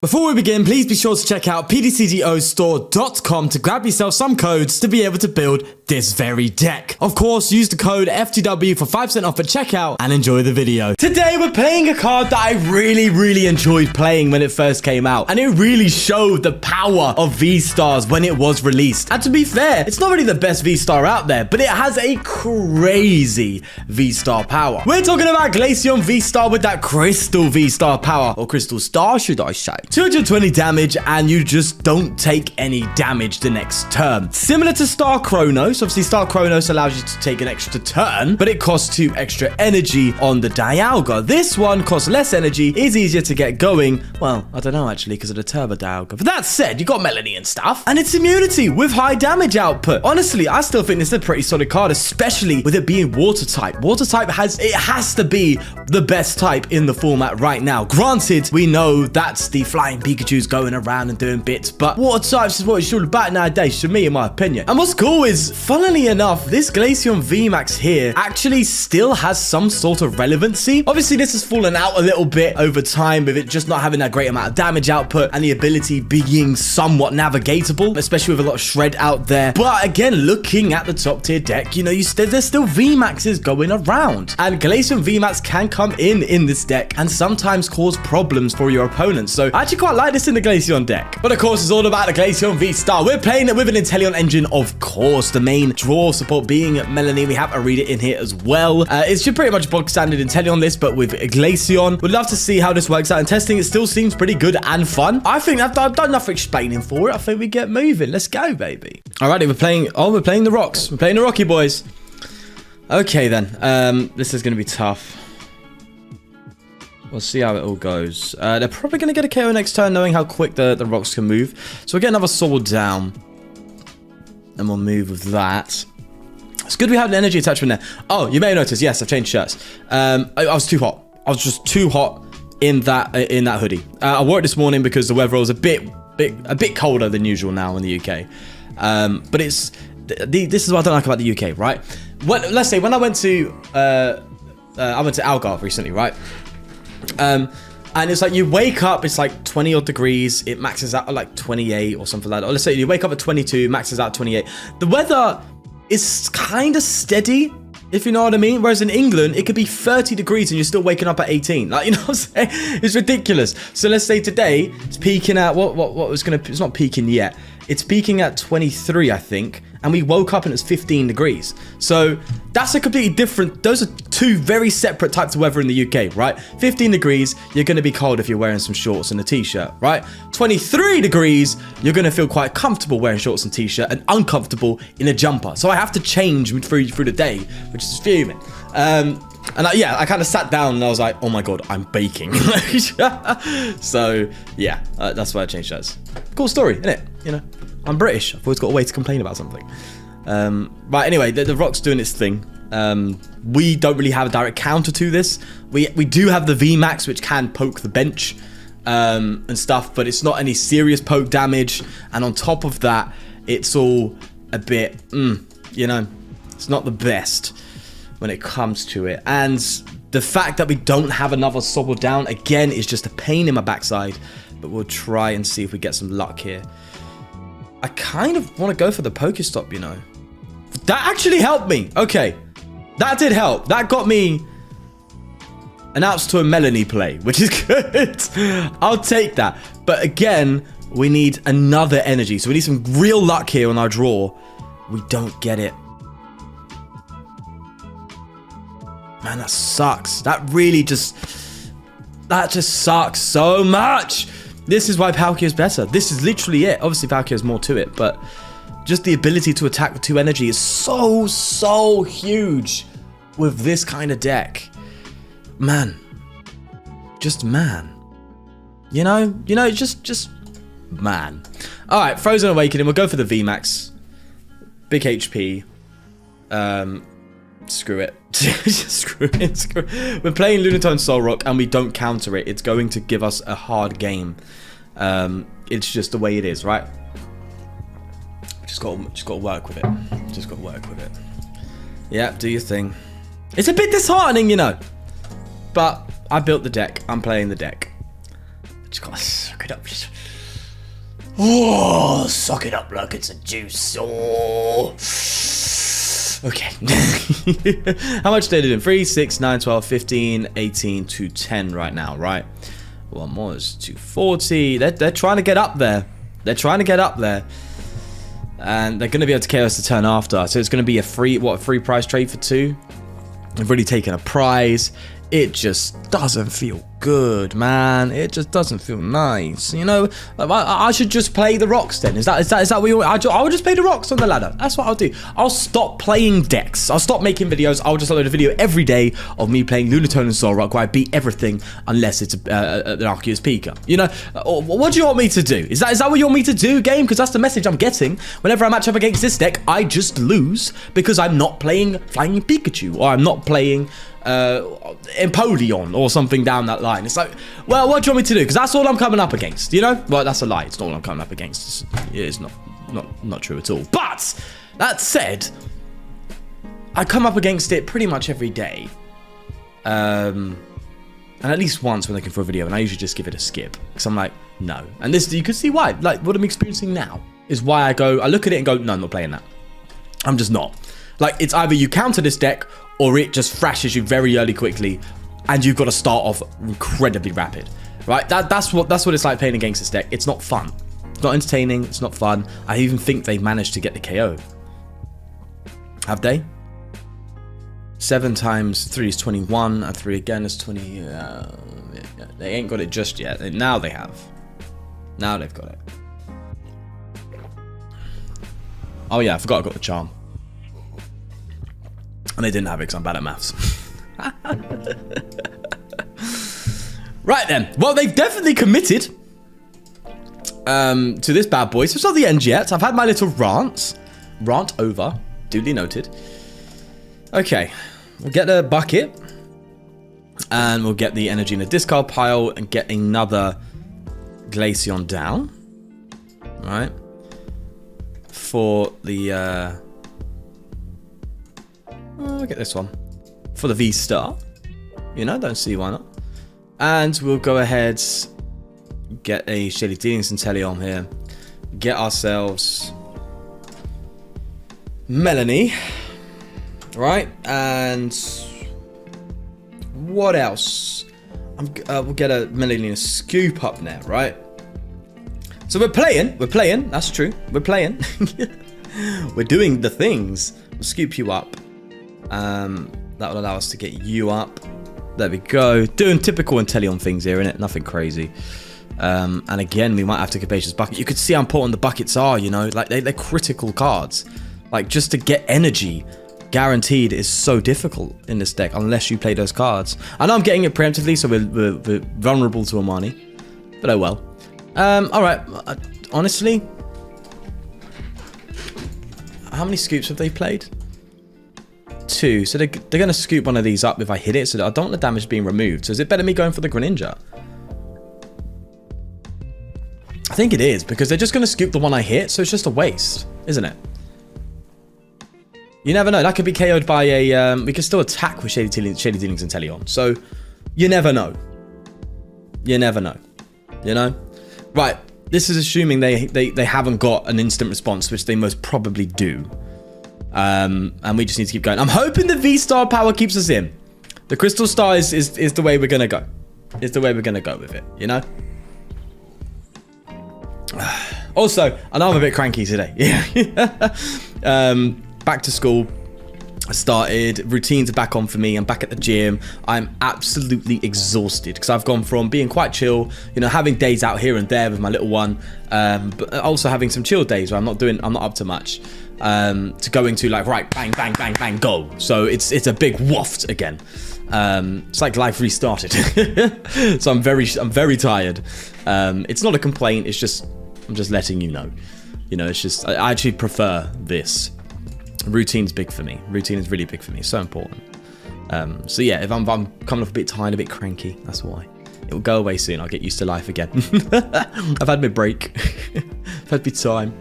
Before we begin, please be sure to check out pdcgostore.com to grab yourself some codes to be able to build this very deck. Of course, use the code FTW for 5% off at checkout and enjoy the video. Today, we're playing a card that I really enjoyed playing when it first came out, and it really showed the power of V-Stars when it was released. And to be fair, it's not really the best V-Star out there, but it has a crazy V-Star power. We're talking about Glaceon V-Star with that Crystal V-Star power, or Crystal Star, should I say. 220 damage, and you just don't take any damage the next turn. Similar to Star Chronos. Obviously, Star Chronos allows you to take an extra turn, but it costs 2 extra energy on the Dialga. This one costs less energy, is easier to get going. Well, I don't know actually, because of the Turbo Dialga. But that said, you got Melony and stuff, and it's immunity with high damage output. Honestly, I still think this is a pretty solid card, especially with it being water type. Water type has to be the best type in the format right now. Granted, we know that's the flying Pikachu's going around and doing bits, but water types is what it's all about nowadays, to me, in my opinion. And what's cool is, funnily enough, this Glaceon VMAX here actually still has some sort of relevancy. Obviously, this has fallen out a little bit over time with it just not having that great amount of damage output and the ability being somewhat navigatable, especially with a lot of shred out there. But again, looking at the top tier deck, you know, there's still VMAXs going around, and Glaceon VMAX can come in this deck and sometimes cause problems for your opponents. So I actually quite like this in the Glaceon deck. But of course, it's all about the Glaceon V-Star. We're playing it with an Inteleon engine, of course. The main draw support being Melony. We have Irida in here as well. It's just pretty much bog standard Inteleon list, but with Glaceon. Would love to see how this works out in testing. It still seems pretty good and fun. I think I've done enough explaining for it. I think we get moving. Let's go, baby. Alrighty, we're playing the rocks. We're playing the Rocky boys. Okay then. This is gonna be tough. We'll see how it all goes. They're probably going to get a KO next turn, knowing how quick the rocks can move. So we'll get another Sobble down. And we'll move with that. It's good we have an energy attachment there. Oh, you may have noticed, yes, I've changed shirts. I was too hot. I was just too hot in that hoodie. I wore it this morning because the weather was a bit colder than usual now in the UK. But this is what I don't like about the UK, right? Let's say when I went to Algarve recently, right? And it's like you wake up, it's like 20 odd degrees, it maxes out at like 28 or something like that. Or let's say you wake up at 22, maxes out at 28. The weather is kind of steady, if you know what I mean. Whereas in England, it could be 30 degrees and you're still waking up at 18. Like, you know what I'm saying? It's ridiculous. So let's say today it's peaking at it's not peaking yet. It's peaking at 23, I think. And we woke up and it's 15 degrees. So that's a completely different, those are two very separate types of weather in the UK, right? 15 degrees, you're going to be cold if you're wearing some shorts and a t-shirt, right? 23 degrees, you're going to feel quite comfortable wearing shorts and t-shirt, and uncomfortable in a jumper. So I have to change through the day, which is fuming. I kind of sat down and I was like, oh my God, I'm baking. So yeah, that's why I changed shirts. Cool story, isn't it? You know, I'm British. I've always got a way to complain about something. Right, anyway, the rock's doing its thing. We don't really have a direct counter to this. We do have the VMAX, which can poke the bench and stuff, but it's not any serious poke damage. And on top of that, it's all a bit, you know, it's not the best when it comes to it. And the fact that we don't have another Sobble down, again, is just a pain in my backside. But we'll try and see if we get some luck here. I kind of want to go for the Pokestop, you know. That actually helped me. Okay. That did help. That got me an outs to a Melony play, which is good. I'll take that. But again, we need another energy. So we need some real luck here on our draw. We don't get it. Man, that sucks. That just sucks so much. This is why Palkia is better. This is literally it. Obviously, Palkia has more to it, but just the ability to attack with 2 energy is so huge with this kind of deck. Man. Just man. You know, just man. All right, Frozen Awakening. We'll go for the VMAX. Big HP. Screw it. Screw it. We're playing Lunatone Solrock and we don't counter it. It's going to give us a hard game. It's just the way it is, right? Just got to work with it. Just got to work with it. Yeah, do your thing. It's a bit disheartening, you know. But I built the deck. I'm playing the deck. Just gotta suck it up. Oh, suck it up like it's a juice. Oh. Okay. How much did it in? 3, 6, 9, 12, 15, 18, 210 right now, right? One more is 240. They're trying to get up there. They're trying to get up there. And they're going to be able to KO us the turn after. So it's going to be a free prize trade for 2. They've already taken a prize. It just doesn't feel good, man. It just doesn't feel nice. You know, I should just play the rocks then. Is that what you want? I would just play the rocks on the ladder. That's what I'll do. I'll stop playing decks. I'll stop making videos. I'll just upload a video every day of me playing Lunatone and Soul Rock where I beat everything unless it's an Arceus Pika. You know, what do you want me to do? Is that what you want me to do, game? Because that's the message I'm getting. Whenever I match up against this deck, I just lose because I'm not playing Flying Pikachu or I'm not playing Empoleon or something down that line. It's like, well, what do you want me to do? Because that's all I'm coming up against, you know? Well, that's a lie. It's not all I'm coming up against. It's not true at all. But that said, I come up against it pretty much every day. And at least once when looking for a video, and I usually just give it a skip. Because I'm like, no. And this, you can see why. Like, what I'm experiencing now is why I look at it and go, no, I'm not playing that. I'm just not. Like, it's either you counter this deck or it just thrashes you very early quickly and you've got to start off incredibly rapid, right? That's what it's like playing against this deck. It's not fun. It's not entertaining. It's not fun. I even think they managed to get the KO. Have they? 7 times 3 is 21 and 3 again is 20. They ain't got it just yet. Now they have. Now they've got it. Oh yeah, I forgot I got the charm. And they didn't have it because I'm bad at maths. Right then. Well, they've definitely committed to this bad boy. So it's not the end yet. I've had my little rant over. Duly noted. Okay. We'll get a bucket. And we'll get the energy in the discard pile and get another Glaceon down. Alright. For the... I'll get this one for the V-STAR. You know, don't see why not. And we'll go ahead, get a Shady Dealings Inteleon here. Get ourselves Melony. Right, and what else? We'll get a Melony and a Scoop Up Net, right? So we're playing, that's true. We're playing. We're doing the things. We'll scoop you up. That will allow us to get you up. There we go. Doing typical Inteleon things here, innit? Nothing crazy. And again, we might have to Capacious Bucket. You could see how important the buckets are, you know? Like, they're critical cards. Like, just to get energy guaranteed is so difficult in this deck unless you play those cards. I know I'm getting it preemptively, so we're vulnerable to Amani. But oh well. Alright. Honestly, how many scoops have they played? 2. So they're going to scoop one of these up if I hit it, so that I don't want the damage being removed. So is it better me going for the Greninja? I think it is, because they're just going to scoop the one I hit, so it's just a waste, isn't it? You never know. That could be KO'd by a... we can still attack with Shady Dealings Inteleon. So, you never know. You never know. You know? Right. This is assuming they haven't got an instant response, which they most probably do. And we just need to keep going. I'm hoping the V-STAR power keeps us in. The Crystal Star is the way we're going to go. It's the way we're going to go with it, you know? Also, I know I'm a bit cranky today. Yeah. Back to school. I started. Routines are back on for me. I'm back at the gym. I'm absolutely exhausted because I've gone from being quite chill, you know, having days out here and there with my little one, but also having some chill days where I'm not up to much, to going to like, right, bang, bang, bang, bang, go. So it's a big waft again. It's like life restarted. So I'm very tired. It's not a complaint. It's just, I'm just letting you know. You know, it's just, I actually prefer this. Routine's big for me. Routine is really big for me. So important. So yeah, if I'm coming off a bit tired, a bit cranky, that's why. It will go away soon. I'll get used to life again. I've had my break. I've had my time.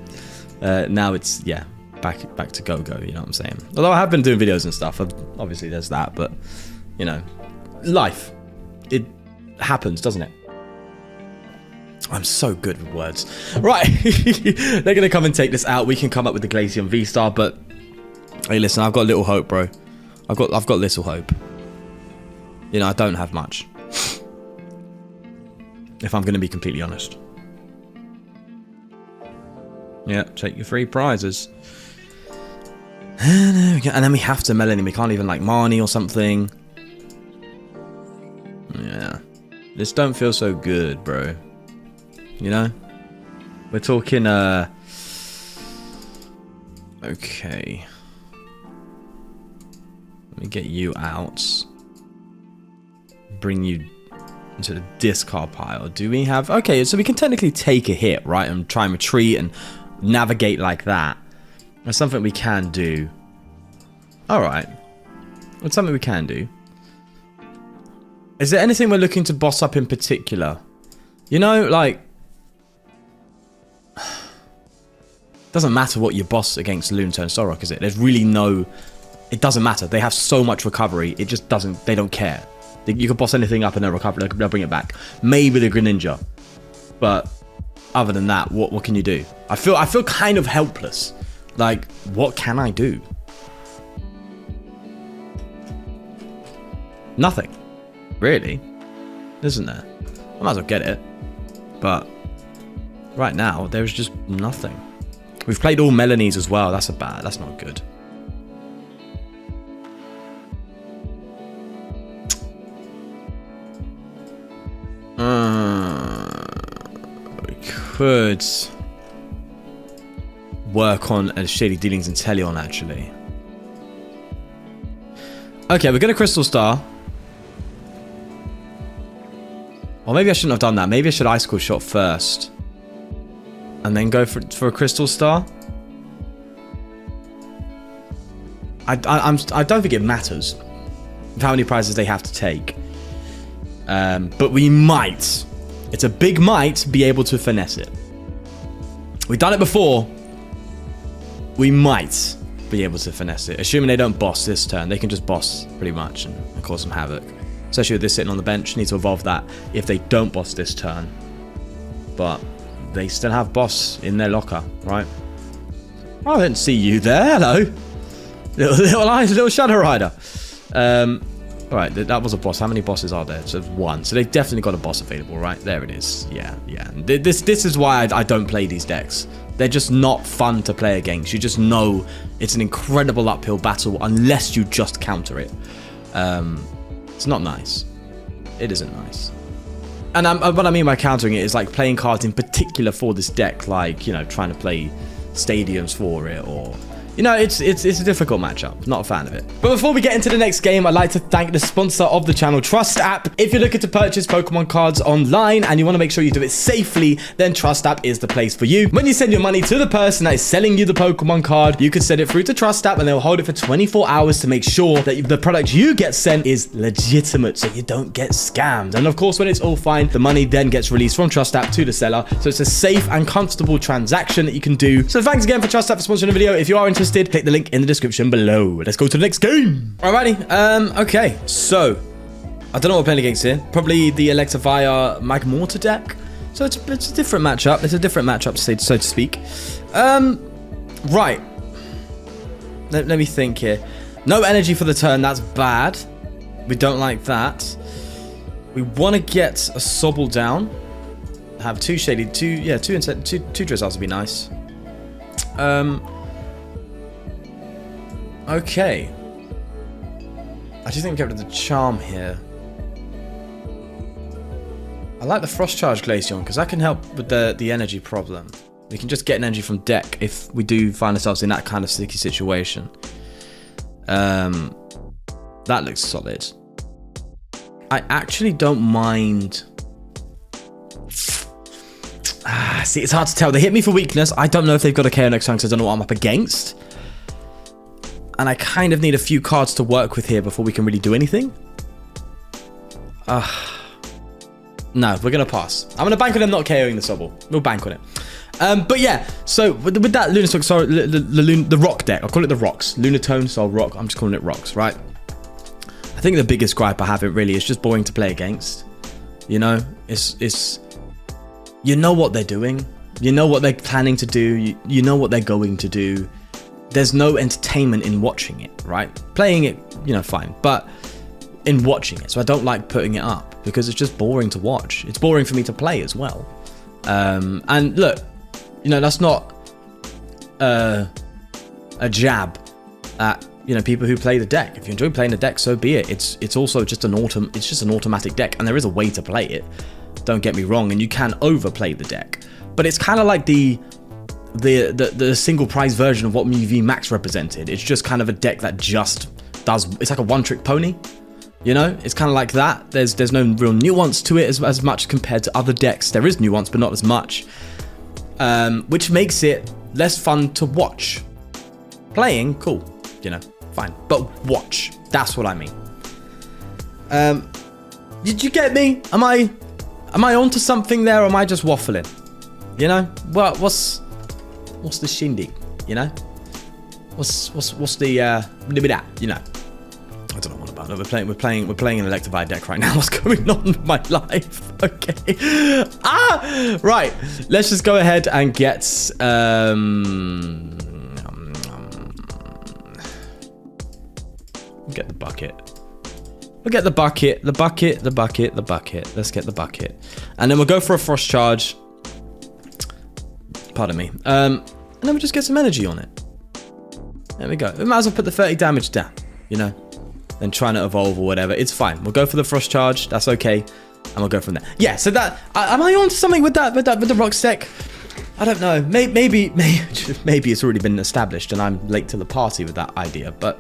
Now it's, yeah, back to go. You know what I'm saying? Although I have been doing videos and stuff. Obviously there's that, but you know, life. It happens, doesn't it? I'm so good with words. Right. They're going to come and take this out. We can come up with the Glaceon V-STAR, but hey, listen, I've got little hope, bro. I've got little hope. You know, I don't have much. If I'm going to be completely honest. Yeah, take your 3 prizes. And then we have to Melony. We can't even like Marnie or something. Yeah. This don't feel so good, bro. You know? We're talking, okay. Let me get you out. Bring you into the discard pile. Do we have... Okay, so we can technically take a hit, right? And try and retreat and navigate like that. That's something we can do. Alright. That's something we can do. Is there anything we're looking to boss up in particular? You know, like... Doesn't matter what you boss against Lunatone Solrock, is it? There's really no... It doesn't matter. They have so much recovery. It just doesn't... They don't care. You can boss anything up and they'll recover. They'll bring it back. Maybe the Greninja. But other than that, what can you do? I feel kind of helpless. Like, what can I do? Nothing. Really? Isn't there? I might as well get it. But right now, there's just nothing. We've played all Melonies as well. That's not good. We could work on a Shady Dealings Inteleon, actually. Okay, we're going to Crystal Star. Or maybe I shouldn't have done that. Maybe I should Icicle Shot first. And then go for a Crystal Star. I don't think it matters how many prizes they have to take. But we might. It's a big might be able to finesse it. We've done it before. We might be able to finesse it. Assuming they don't boss this turn. They can just boss pretty much and cause some havoc. Especially with this sitting on the bench. Need to evolve that if they don't boss this turn. But they still have boss in their locker, right? Oh, I didn't see you there. Hello. Little Shadow Rider. Alright, that was a boss. How many bosses are there? So 1. So they've definitely got a boss available, right? There it is. Yeah. This is why I don't play these decks. They're just not fun to play against. You just know it's an incredible uphill battle unless you just counter it. It's not nice. It isn't nice. And what I mean by countering it is like playing cards in particular for this deck, like, you know, trying to play stadiums for it, or... You know, it's a difficult matchup. Not a fan of it. But before we get into the next game, I'd like to thank the sponsor of the channel, Trust App. If you're looking to purchase Pokemon cards online and you want to make sure you do it safely, then Trust App is the place for you. When you send your money to the person that is selling you the Pokemon card, you can send it through to Trust App and they'll hold it for 24 hours to make sure that the product you get sent is legitimate so you don't get scammed. And of course, when it's all fine, the money then gets released from Trust App to the seller. So it's a safe and comfortable transaction that you can do. So thanks again for Trust App for sponsoring the video. If you are interested, click the link in the description below. Let's go to the next game. Alrighty. Okay. So, I don't know what we're playing against here. Probably the Electivire Magmortar deck. So it's a different matchup. It's a different matchup, so to speak. Right. Let me think here. No energy for the turn. That's bad. We don't like that. We want to get a Sobble down. Have 2 Shady, 2 Drizziles would be nice. Okay. I do think we get rid of the Charm here. I like the Frost Charge Glaceon because that can help with the energy problem. We can just get an energy from deck if we do find ourselves in that kind of sticky situation. That looks solid. I actually don't mind... see, it's hard to tell. They hit me for weakness. I don't know if they've got a KO next turn because I don't know what I'm up against. And I kind of need a few cards to work with here before we can really do anything. No, we're going to pass. I'm going to bank on them not KOing the Sobble. We'll bank on it. But yeah, so with that Lunatone, sorry, the Rock deck, I'll call it the Rocks. Lunatone, so Rock, I'm just calling it Rocks, right? I think the biggest gripe I have it really is just boring to play against. You know, it's you know what they're doing. You know what they're planning to do. You know what they're going to do. There's no entertainment in watching it, right? Playing it, you know, fine. But in watching it. So I don't like putting it up because it's just boring to watch. It's boring for me to play as well. And look, you know, that's not a jab at, you know, people who play the deck. If you enjoy playing the deck, so be it. It's also just an automatic deck, and there is a way to play it. Don't get me wrong, and you can overplay the deck. But it's kind of like the single prize version of what VMAX represented. It's just kind of a deck that just does, it's like a one-trick pony. You know, it's kind of like that. There's no real nuance to it as much compared to other decks. There is nuance, but not as much, which makes it less fun to watch. Playing, cool, you know, fine, but watch. That's what I mean. Did you get me? Am I onto something there, or am I just waffling? You know, well, what's the shindig? You know, what's the you know. I don't know what about it. We're playing an Electivire deck right now. What's going on with my life? Okay. Right. Let's just go ahead and get get the bucket. We'll get the bucket. Let's get the bucket. And then we'll go for a frost charge. Pardon me. And then we'll just get some energy on it. There we go. We might as well put the 30 damage down, you know. Then trying to evolve or whatever. It's fine. We'll go for the frost charge. That's okay. And we'll go from there. Yeah, so that... am I on to something with the rocks deck? I don't know. Maybe it's already been established and I'm late to the party with that idea, but...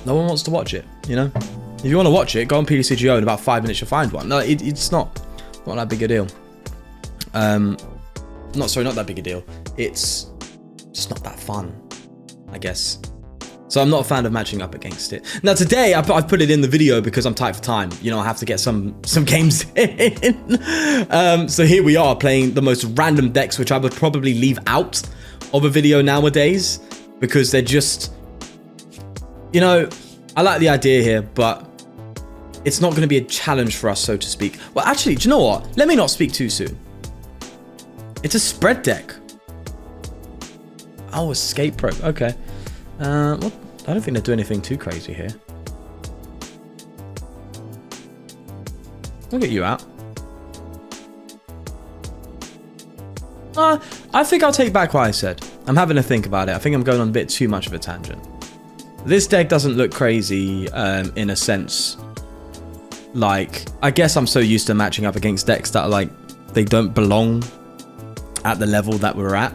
no one wants to watch it, you know? If you want to watch it, go on PDCGO. In about 5 minutes you'll find one. No, it's not that big a deal. Not that big a deal. It's just not that fun, I guess. So I'm not a fan of matching up against it. Now today, I've put it in the video because I'm tight for time. You know, I have to get some games in. So here we are playing the most random decks, which I would probably leave out of a video nowadays because they're just, you know, I like the idea here, but it's not going to be a challenge for us, so to speak. Well, actually, do you know what? Let me not speak too soon. It's a spread deck. Oh, escape probe. Okay. Well, I don't think they're doing anything too crazy here. I'll get you out. I think I'll take back what I said. I'm having to think about it. I think I'm going on a bit too much of a tangent. This deck doesn't look crazy in a sense. Like, I guess I'm so used to matching up against decks that are like, they don't belong at the level that we're at.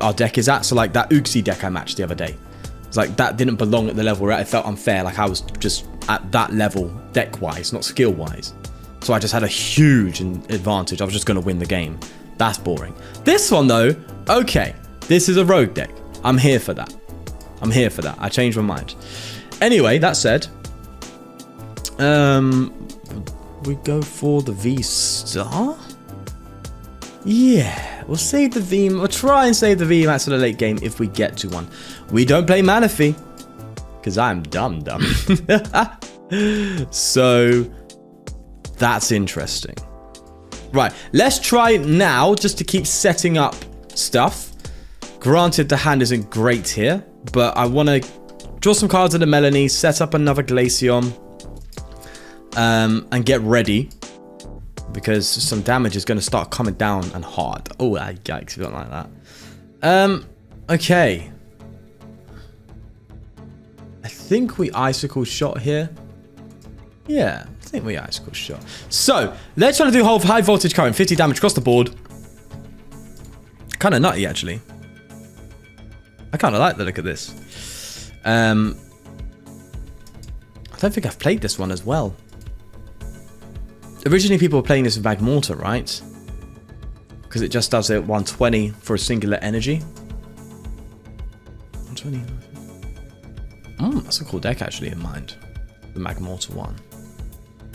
Our deck is at. So like that Uxie deck I matched the other day. It's like that didn't belong at the level we're at. It felt unfair. Like I was just at that level deck wise, not skill wise. So I just had a huge advantage. I was just going to win the game. That's boring. This one though, okay. This is a rogue deck. I'm here for that. I'm here for that. I changed my mind. Anyway, that said, we go for the V-STAR? Yeah, we'll save the V. We'll try and save the VMAX for the late game if we get to one. We don't play Manaphy because I'm dumb. So that's interesting. Right, let's try now just to keep setting up stuff. Granted, the hand isn't great here, but I want to draw some cards in the Melony, set up another Glaceon, and get ready. Because some damage is going to start coming down and hard. Oh, yikes, we don't like that. Okay. I think we Icicle Shot here. Yeah, I think we Icicle Shot. So, let's try to do high voltage current, 50 damage across the board. Kind of nutty, actually. I kind of like the look of this. I don't think I've played this one as well. Originally, people were playing this with Magmortar, right? Because it just does it 120 for a singular energy. 120. That's a cool deck, actually, in mind. The Magmortar one.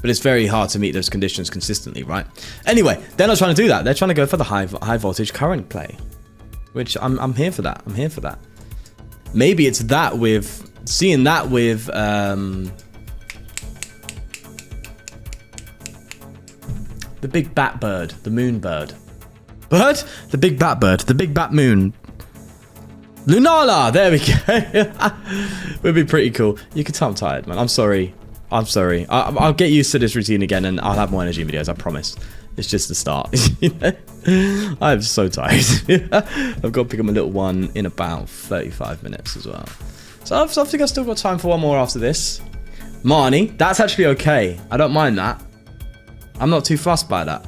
But it's very hard to meet those conditions consistently, right? Anyway, they're not trying to do that. They're trying to go for the high voltage current play. Which, I'm here for that. I'm here for that. Maybe it's that with... Seeing that with... The big bat bird. The moon bird. Bird? The big bat bird. The big bat moon. Lunala! There we go. Would be pretty cool. You can tell I'm tired, man. I'm sorry. I'm sorry. I'll get used to this routine again and I'll have more energy videos, I promise. It's just the start. You know? I'm so tired. I've got to pick up my little one in about 35 minutes as well. So I think I've still got time for one more after this. Marnie, that's actually okay. I don't mind that. I'm not too fussed by that.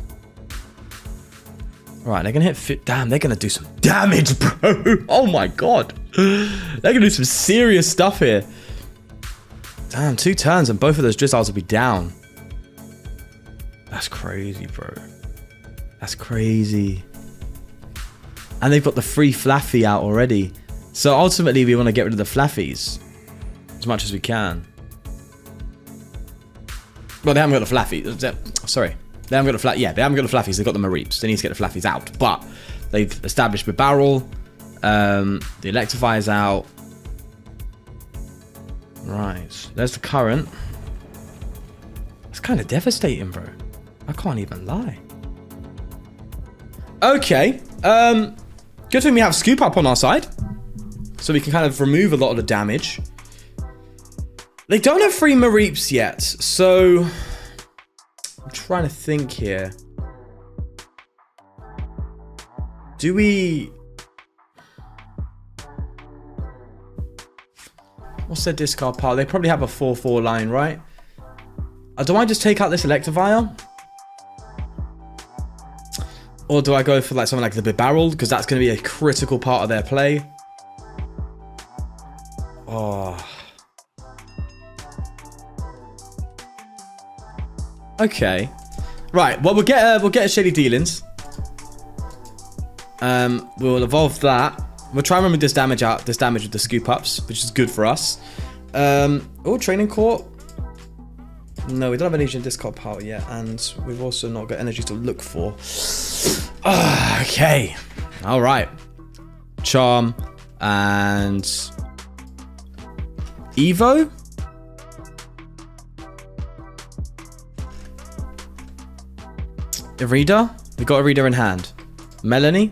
Right, they're going to hit... Damn, they're going to do some damage, bro. Oh my god. They're going to do some serious stuff here. Damn, 2 turns and both of those Drizziles will be down. That's crazy, bro. That's crazy. And they've got the free Flaffy out already. So ultimately, we want to get rid of the Flaffies as much as we can. Well, they haven't got the Flaffy. Sorry. They haven't got the Flaff. Yeah, they haven't got the Flaffies. They've got the Mareeps. They need to get the Flaffies out. But they've established the Barrel. The Electivire's out. Right. There's the current. It's kind of devastating, bro. I can't even lie. Okay. Good thing we have Scoop Up on our side. So we can kind of remove a lot of the damage. They don't have 3 Mareeps yet. So I'm trying to think here. Do we... What's their discard pile? They probably have a 4-4 line, right? Do I just take out this Electivire? Or do I go for like something like the Big Barrel? Because that's going to be a critical part of their play. Oh. Okay. Right. Well, we'll get a Shady Dealings. We'll evolve that. We'll try and remove this damage out. This damage with the Scoop Ups, which is good for us. Oh, Training Court. No, we don't have energy in discard pile yet, and we've also not got energy to look for. Okay. All right. Charm and Evo. Irida. We got Irida in hand. Melony.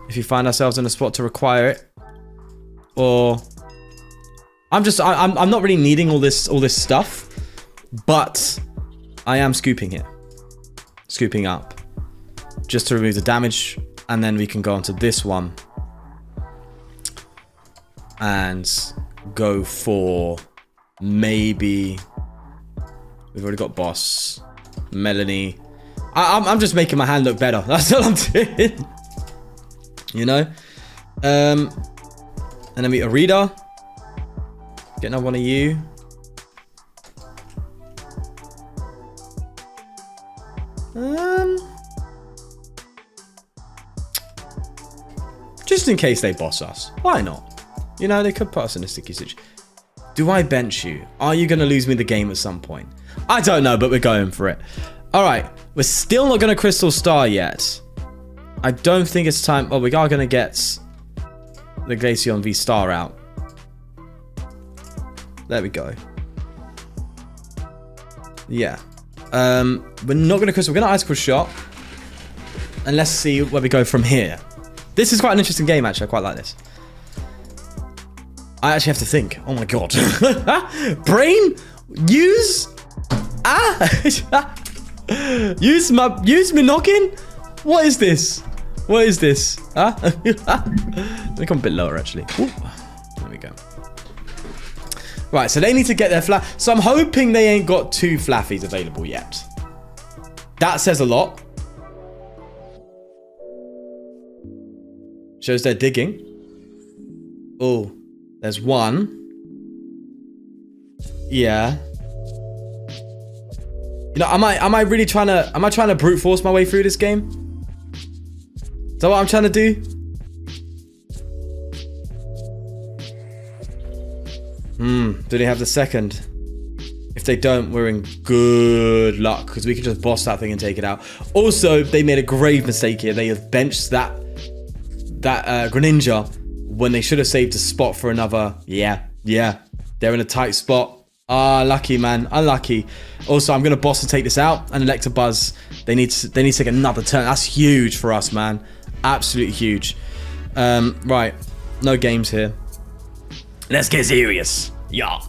If you find ourselves in a spot to require it, or I'm not really needing all this stuff, but I am scooping it, scooping up, just to remove the damage, and then we can go onto this one and go for maybe we've already got Boss, Melony. I'm just making my hand look better. That's all I'm doing. You know, and then we Irida. Get another one of you. Just in case they boss us, why not? You know, they could put us in a sticky situation. Do I bench you? Are you going to lose me the game at some point? I don't know, but we're going for it. All right, we're still not going to Crystal Star yet. I don't think it's time. Oh, we are going to get the Glaceon VSTAR out. There we go. Yeah. We're not going to Crystal. We're going to Icicle Shot. And let's see where we go from here. This is quite an interesting game, actually. I quite like this. I actually have to think. Oh, my God. Brain? Use? Use me knocking? What is this? What is this? Huh? Let me come a bit lower, actually. Ooh. There we go. Right, so they need to get their flaff. So I'm hoping they ain't got 2 Flaffies available yet. That says a lot. Shows they're digging. Oh, there's 1. Yeah. You know, am I really trying to brute force my way through this game? Is that what I'm trying to do? Do they have the second? If they don't, we're in good luck, because we can just boss that thing and take it out. Also, they made a grave mistake here. They have benched that Greninja when they should have saved a spot for another. Yeah. They're in a tight spot. Ah, lucky, man. Unlucky. Also, I'm going to boss to take this out. And Electabuzz, they need to take another turn. That's huge for us, man. Absolutely huge. Right. No games here. Let's get serious. Yeah.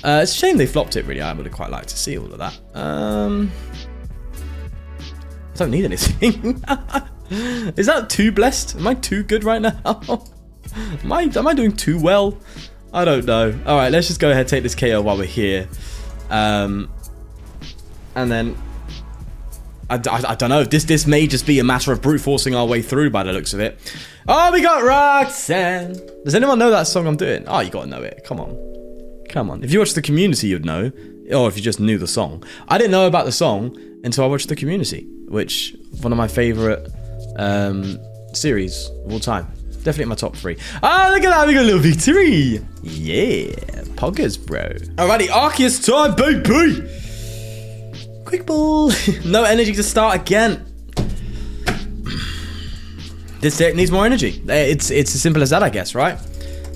It's a shame they flopped it, really. I would have quite liked to see all of that. I don't need anything. Is that too blessed? Am I too good right now? Am I doing too well? I don't know. All right, let's just go ahead and take this KO while we're here. And then I don't know. This may just be a matter of brute forcing our way through by the looks of it. Oh, we got Roxanne. Does anyone know that song I'm doing? Oh, you gotta know it. Come on. Come on. If you watched the community, you'd know. Or if you just knew the song. I didn't know about the song until I watched the community, which one of my favorite series of all time. Definitely in my top 3. Ah, look at that. We got a little victory. Yeah. Poggers, bro. Alrighty. Arceus time, baby. Quick ball. No energy to start again. This deck needs more energy. It's as simple as that, I guess, right?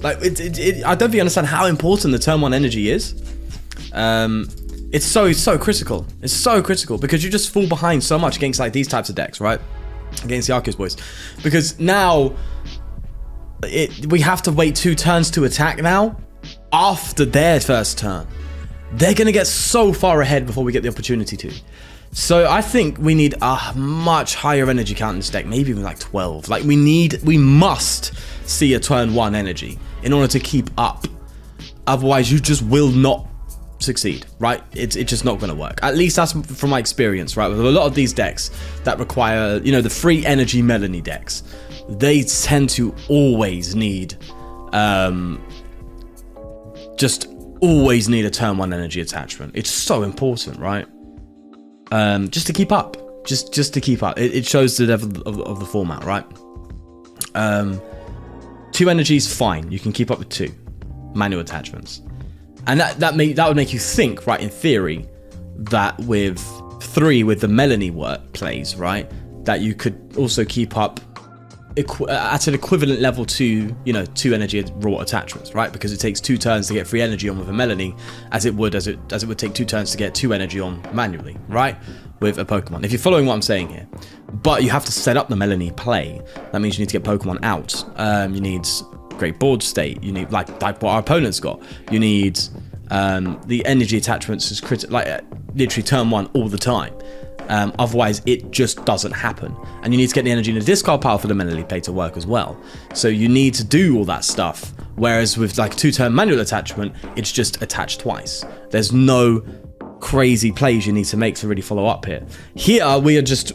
Like, I don't think you understand how important the turn 1 energy is. It's so critical. It's so critical because you just fall behind so much against like these types of decks, right? Against the Arceus boys. Because now we have to wait 2 turns to attack now after their first turn. They're going to get so far ahead before we get the opportunity to. So I think we need a much higher energy count in this deck, maybe even like 12. Like we must see a turn 1 energy in order to keep up. Otherwise, you just will not succeed, right? It's just not going to work. At least that's from my experience, right? With a lot of these decks that require, you know, the free energy Melony decks, they tend to always need, just always need a turn 1 energy attachment. It's so important, right? Just to keep up, just to keep up. It shows the level of the format, right? 2 energies, fine. You can keep up with 2 manual attachments, and that would make you think, right? In theory, that with 3 with the Melony plays, right, that you could also keep up at an equivalent level to, you know, 2 energy raw attachments, right? Because it takes 2 turns to get free energy on with a Melony, as it would take 2 turns to get 2 energy on manually, right? With a Pokemon. If you're following what I'm saying here. But you have to set up the Melony play. That means you need to get Pokemon out. You need great board state. You need like what our opponent's got. You need the energy attachments is literally turn 1 all the time. Otherwise it just doesn't happen, and you need to get the energy in the discard pile for the Melony play to work as well. So you need to do all that stuff, whereas with like a 2-turn manual attachment, it's just attached twice. There's no crazy plays you need to make to really follow up here. Here we are just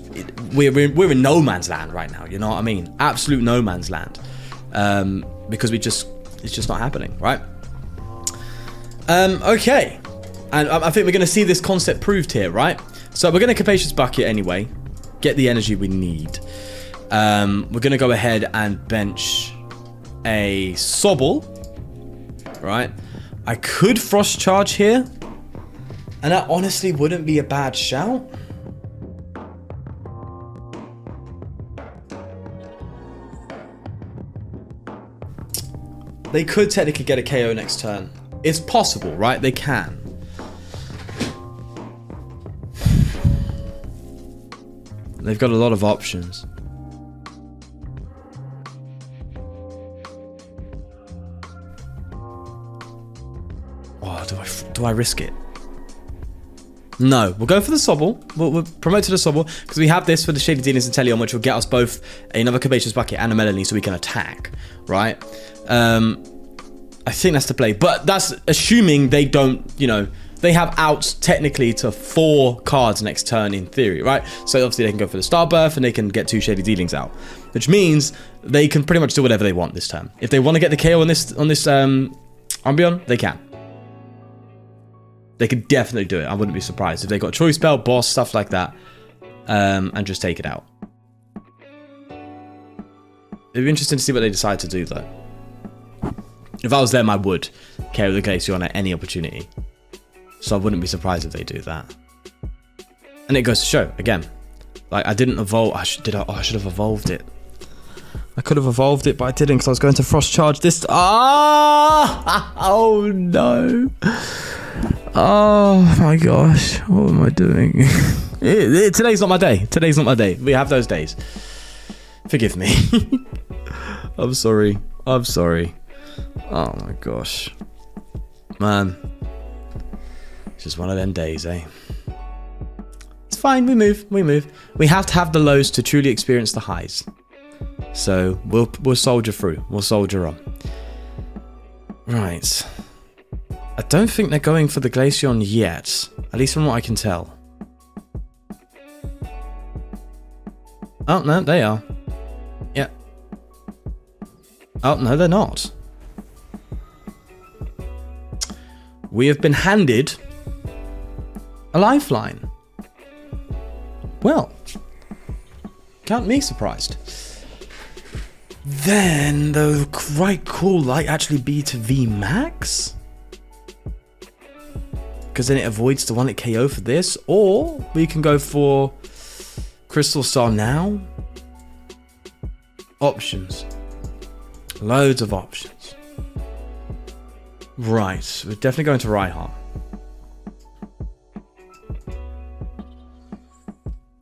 we're in no man's land right now, you know what I mean? Absolute no man's land, because it's just not happening, right? Okay, and I think we're going to see this concept proved here, right? So we're going to Capacious Bucket anyway, get the energy we need. We're going to go ahead and bench a Sobble, right? I could Frost Charge here, and that honestly wouldn't be a bad shout. They could technically get a KO next turn. It's possible, right? They can. They've got a lot of options. Oh, do I risk it? No, we'll go for the Sobble. We'll promote to the Sobble because we have this for the Shady Dealings Inteleon, which will get us both another Capacious Bucket and a Melony, so we can attack, right? I think that's the play, but that's assuming they don't, you know, they have outs technically to 4 cards next turn in theory, right? So obviously they can go for the Starbirth and they can get 2 Shady Dealings out, which means they can pretty much do whatever they want this turn. If they want to get the KO on this Umbreon, they can. They could definitely do it. I wouldn't be surprised if they got Choice Belt, Boss, stuff like that, and just take it out. It'd be interesting to see what they decide to do though. If I was them, I would KO the Glaceon at any opportunity. So I wouldn't be surprised if they do that. And it goes to show, again, like I didn't evolve. I should have evolved it. I could have evolved it, but I didn't because I was going to Frost Charge this. Oh no. Oh my gosh, what am I doing? Today's not my day. Today's not my day. We have those days. Forgive me. I'm sorry. I'm sorry. Oh my gosh. Man. It's just one of them days, eh? It's fine, we move. We have to have the lows to truly experience the highs. So we'll soldier through. We'll soldier on. Right. I don't think they're going for the Glaceon yet. At least from what I can tell. Oh, no, they are. Yeah. Oh, no, they're not. We have been handed a lifeline. Well, count me surprised. Then the right call might actually be to VMAX, because then it avoids the one at KO for this, or we can go for Crystal Star now. Options. Loads of options. Right, we're definitely going to Raihan.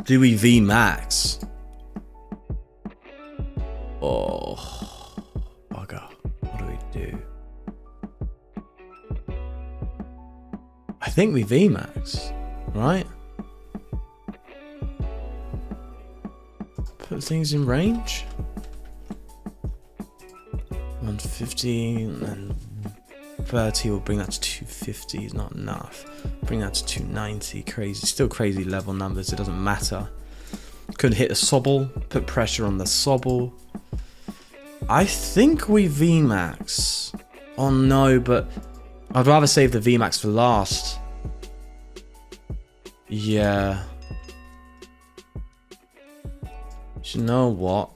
Do we VMAX? Oh, bugger. What do we do? I think we VMAX, right? Put things in range. 150 and 30 will bring that to 250. Is not enough. Bring that to 290. Crazy, still crazy level numbers. It doesn't matter. Could hit a Sobble. Put pressure on the Sobble. I think we VMAX. Oh no, but I'd rather save the VMAX for last. Yeah. You know what?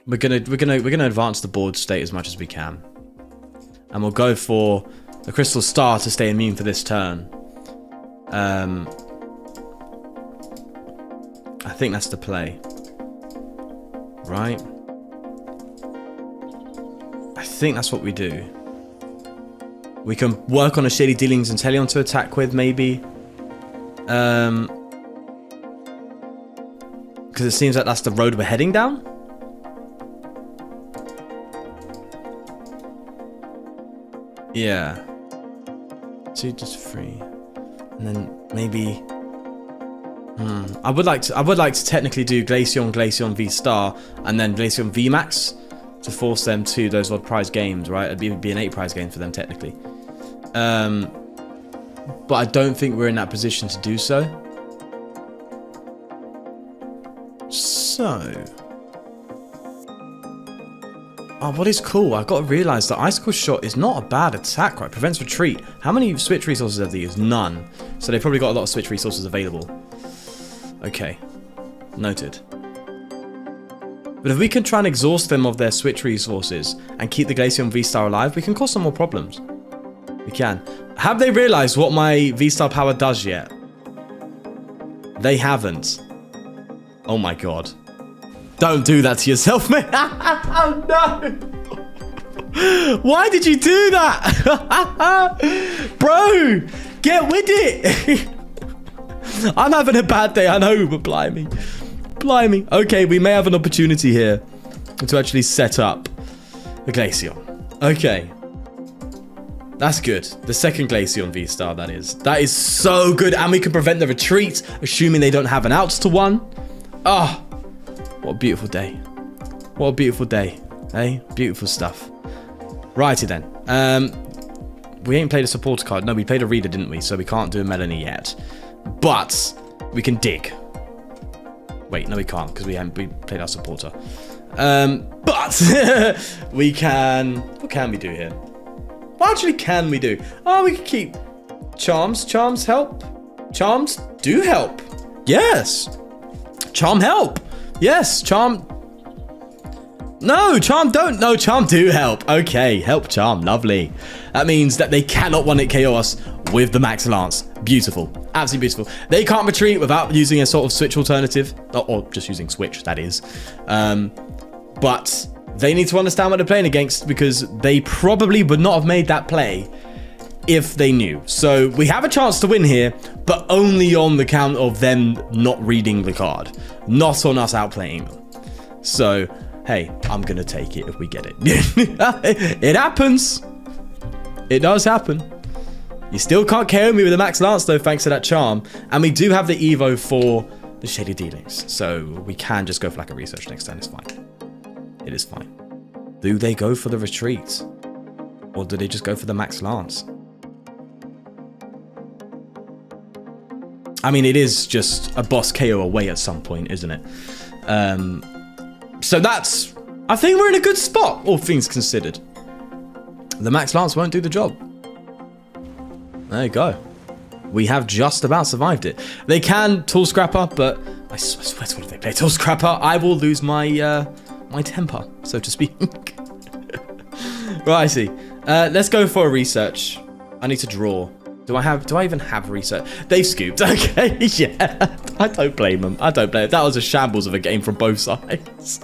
We're gonna advance the board state as much as we can, and we'll go for the Crystal Star to stay immune for this turn. I think that's the play, right? I think that's what we do. We can work on a Shady Dealings Inteleon to attack with, maybe. Because it seems like that's the road we're heading down. Yeah. 2 just 3. And then maybe I would like to technically do Glaceon VSTAR and then Glaceon VMAX to force them to those odd prize games, right? It'd be an 8 prize game for them technically. But I don't think we're in that position to do so. Oh, what is cool? I've got to realise that Icicle Shot is not a bad attack, right? Prevents retreat. How many Switch resources have they used? None. So they've probably got a lot of Switch resources available. Okay. Noted. But if we can try and exhaust them of their Switch resources and keep the Glaceon V-Star alive, we can cause some more problems. We can. Have they realised what my V-Star power does yet? They haven't. Oh my god. Don't do that to yourself, man. Oh no. Why did you do that? Bro, get with it. I'm having a bad day, I know, but blimey. Blimey. Okay, we may have an opportunity here to actually set up the Glaceon. Okay. That's good. The second Glaceon V-Star, that is. That is so good. And we can prevent the retreat, assuming they don't have an outs to one. Oh. What a beautiful day. What a beautiful day. Hey, beautiful stuff. Righty then. We ain't played a supporter card. No, we played a reader, didn't we? So we can't do a Melony yet. But we can dig. Wait, no we can't, because we played our supporter. But we can... What can we do here? What actually can we do? Oh, we can keep Charms. Charms help. Charms do help. Yes. Charm help. Yes, Charm. No, Charm don't. No, Charm do help. Okay, help Charm. Lovely. That means that they cannot one-hit KO us with the Max Lance. Beautiful. Absolutely beautiful. They can't retreat without using a sort of Switch alternative. Or just using Switch, that is. But they need to understand what they're playing against, because they probably would not have made that play if they knew. So we have a chance to win here, but only on the count of them not reading the card, not on us outplaying them. So, hey, I'm going to take it if we get it. It happens. It does happen. You still can't KO me with a Max Lance, though, thanks to that charm. And we do have the Evo for the Shady Dealings, so we can just go for like a research next turn. It's fine. It is fine. Do they go for the retreat? Or do they just go for the Max Lance? I mean, it is just a boss KO away at some point, isn't it? So that's... I think we're in a good spot, all things considered. The Max Lance won't do the job. There you go. We have just about survived it. They can Tool Scrapper, but I swear to God, if they play Tool Scrapper, I will lose my my temper, so to speak. Right, I see. Let's go for a research. I need to draw. Do I even have research? They've scooped. Okay, yeah. I don't blame them. I don't blame them. That was a shambles of a game from both sides.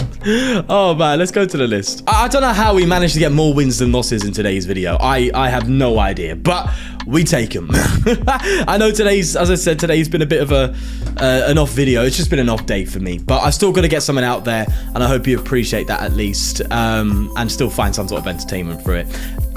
Oh man, let's go to the list. I don't know how we managed to get more wins than losses in today's video. I have no idea, but we take them. I know today's, as I said, today's been a bit of an off video. It's just been an off day for me, but I still got to get something out there, and I hope you appreciate that at least, and still find some sort of entertainment for it.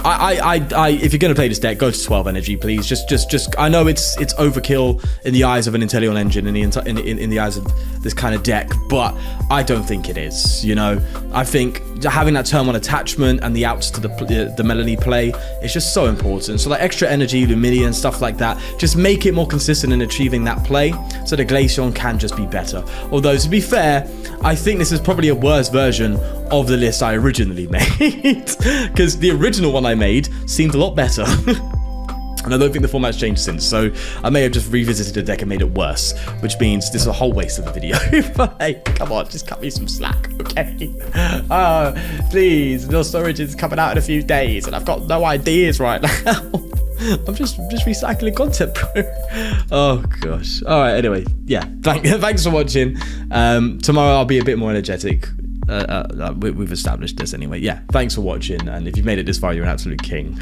If you're gonna play this deck, go to 12 energy, please. Just. I know it's overkill in the eyes of an Inteleon engine, in the eyes of this kind of deck, but I don't think it is. You know, I think having that turn 1 attachment and the outs to the Melony play is just so important. So like extra energy, Lumineon, stuff like that, just make it more consistent in achieving that play, so the Glaceon can just be better. Although to be fair, I think this is probably a worse version of the list I originally made, because the original one I made seemed a lot better. And I don't think the format's changed since, so I may have just revisited the deck and made it worse, which means this is a whole waste of the video. But hey, come on, just cut me some slack, okay? Please, Lost Origins coming out in a few days, and I've got no ideas right now. I'm just recycling content, bro. Oh gosh. All right. Anyway, yeah. Thanks for watching. Tomorrow I'll be a bit more energetic. We've established this anyway. Yeah, thanks for watching, and if you've made it this far, you're an absolute king.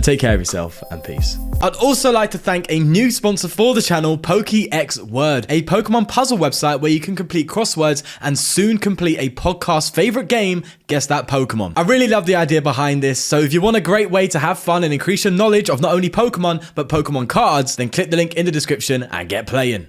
Take care of yourself, and peace. I'd also like to thank a new sponsor for the channel, PokéXWord, a Pokemon puzzle website where you can complete crosswords and soon complete a podcast favorite game, Guess That Pokemon. I really love the idea behind this, so if you want a great way to have fun and increase your knowledge of not only Pokemon, but Pokemon cards, then click the link in the description and get playing.